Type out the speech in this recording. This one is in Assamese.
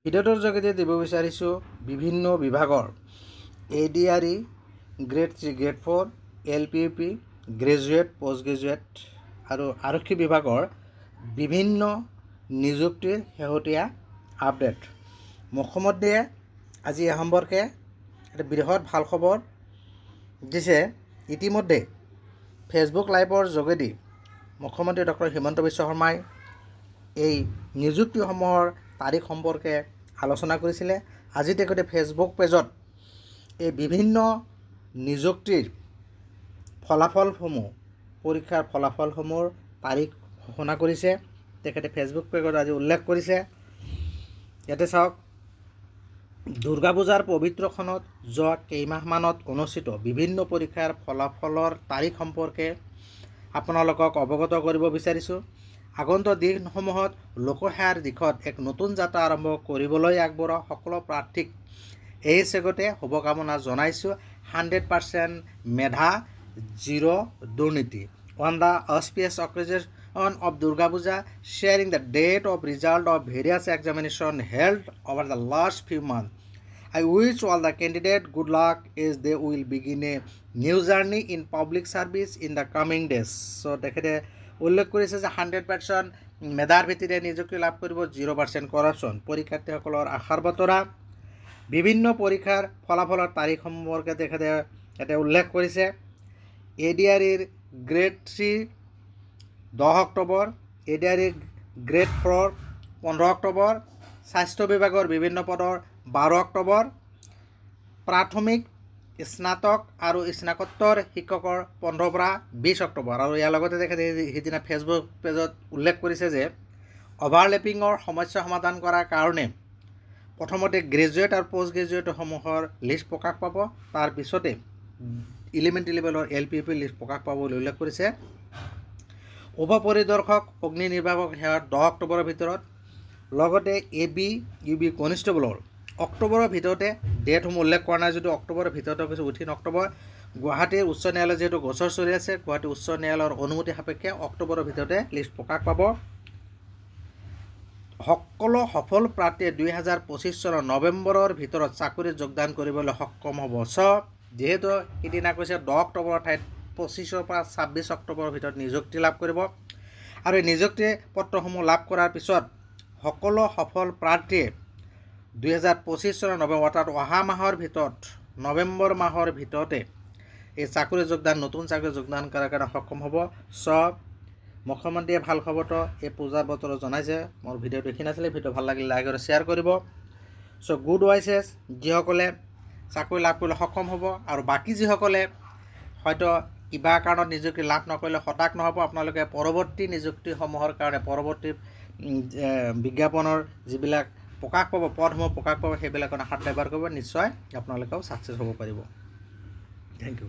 ভিডিঅ'টোৰ যোগেদি দিব বিচাৰিছোঁ বিভিন্ন বিভাগৰ ADRE grade 3 grade 4 LPUP graduate post graduate আৰু আৰক্ষী বিভাগৰ বিভিন্ন নিযুক্তিৰ শেহতীয়া আপডেট। মুখ্যমন্ত্ৰীয়ে আজি এই সম্পৰ্কে এটা বৃহৎ ভাল খবৰ দিছে। ইতিমধ্যে ফেচবুক লাইভৰ যোগেদি মুখ্যমন্ত্ৰী ডক্টৰ হিমন্ত বিশ্ব শৰ্মাই এই নিযুক্তিসমূহৰ তাৰিখ সম্পৰ্কে আলোচনা কৰিছিলে। আজি তেখেতে ফেচবুক পেজত এই বিভিন্ন নিযুক্তিৰ ফলাফলসমূহ পৰীক্ষাৰ ফলাফলসমূহৰ তাৰিখ ঘোষণা কৰিছে। তেখেতে ফেচবুক পেজত আজি উল্লেখ কৰিছে। ইয়াতে চাওক, দুৰ্গা পূজাৰ পবিত্ৰখনত যোৱা কেইমাহমানত অনুষ্ঠিত বিভিন্ন পৰীক্ষাৰ ফলাফলৰ তাৰিখ সম্পৰ্কে আপোনালোকক অৱগত কৰিব বিচাৰিছোঁ। আগন্তুক দিনসমূহত লোকসেৱাৰ দিশত এক নতুন যাত্ৰা আৰম্ভ কৰিবলৈ আগবঢ়া সকলো প্ৰাৰ্থীক এই চেগতে শুভকামনা জনাইছোঁ। 100% মেধা, 0 দুৰ্নীতি। On the auspicious occasion of Durga Puja, sharing the date of result of various examinations held over the last few months, I wish all the candidates good luck as they will begin a new journey in public service in the coming days. So তেখেতে উল্লেখ কৰিছে যে 100% মেধাৰ ভিত্তিৰে নিযুক্তি লাভ কৰিব, 0% কৰাপশ্যন। পৰীক্ষাৰ্থীসকলৰ আশাৰ বতৰা। বিভিন্ন পৰীক্ষাৰ ফলাফলৰ তাৰিখ সম্পৰ্কে তেখেতে ইয়াতে উল্লেখ কৰিছে। ADREৰ grade 3 10 October, ADRE grade 4 15 October, স্বাস্থ্য বিভাগৰ বিভিন্ন পদৰ 12 অক্টোবৰ, প্ৰাথমিক স্নাতক আৰু স্নাতকোত্তৰ শিক্ষকৰ 15 পৰা 20 অক্টোবৰ। আৰু ইয়াৰ লগতে তেখেতে সিদিনা ফেচবুক পেজত উল্লেখ কৰিছে যে অভাৰলেপিঙৰ সমস্যা সমাধান কৰাৰ কাৰণে প্ৰথমতে গ্ৰেজুৱেট আৰু পোষ্ট গ্ৰেজুৱেটসমূহৰ লিষ্ট প্ৰকাশ পাব, তাৰপিছতে এলিমেণ্টেৰী লেভেলৰ LPUP লিষ্ট প্ৰকাশ পাব বুলি উল্লেখ কৰিছে। উপ পৰিদৰ্শক অগ্নি নিৰ্বাপক সেৱাৰ 10 অক্টোবৰৰ ভিতৰত, লগতে ABUB কনষ্টেবলৰ অক্টোবৰৰ ভিতৰতে ডেটসমূহ উল্লেখ কৰা নাই যদিও অক্টোবৰৰ ভিতৰতে কিছু 18 অক্টোবৰ। গুৱাহাটীৰ উচ্চ ন্যায়ালয় যিহেতু গোচৰ চলি আছে, গুৱাহাটী উচ্চ ন্যায়ালয়ৰ অনুমতি সাপেক্ষে অক্টোবৰৰ ভিতৰতে লিষ্ট প্ৰকাশ পাব। সকলো সফল প্ৰাৰ্থীয়ে 2025 চনৰ নৱেম্বৰৰ ভিতৰত চাকৰিত যোগদান কৰিবলৈ সক্ষম হ'ব। যিহেতু সিদিনা কৈছে 10 অক্টোবৰৰ ঠাইত 25 পৰা 26 অক্টোবৰৰ ভিতৰত নিযুক্তি লাভ কৰিব। আৰু এই নিযুক্তি পত্ৰসমূহ লাভ কৰাৰ পিছত সকলো সফল প্ৰাৰ্থীয়ে 2025 চনৰ নৱেম্বৰ, অৰ্থাৎ অহা মাহৰ ভিতৰত নৱেম্বৰ মাহৰ ভিতৰতে এই চাকৰি যোগদান, নতুন চাকৰি যোগদান কৰাৰ কাৰণে সক্ষম হ'ব। মুখ্যমন্ত্ৰীয়ে ভাল খবৰটো এই পূজাৰ বতৰত জনাইছে। মোৰ ভিডিঅ' দেখি নাছিলে, ভিডিঅ' ভাল লাগিলে লাইক আৰু শ্বেয়াৰ কৰিব। গুড ৱাইচেছ যিসকলে চাকৰি লাভ কৰিবলৈ সক্ষম হ'ব, আৰু বাকী যিসকলে হয়তো কিবা কাৰণত নিযুক্তি লাভ নকৰিলে হতাশ নহ'ব। আপোনালোকে পৰৱৰ্তী নিযুক্তিসমূহৰ কাৰণে পৰৱৰ্তী বিজ্ঞাপনৰ যিবিলাক প্ৰকাশ পাব, পদসমূহ প্ৰকাশ পাব, সেইবিলাকৰ হাত ব্যৱহাৰ কৰিব, নিশ্চয় আপোনালোকেও ছাকচেছ হ'ব পাৰিব। Thank U.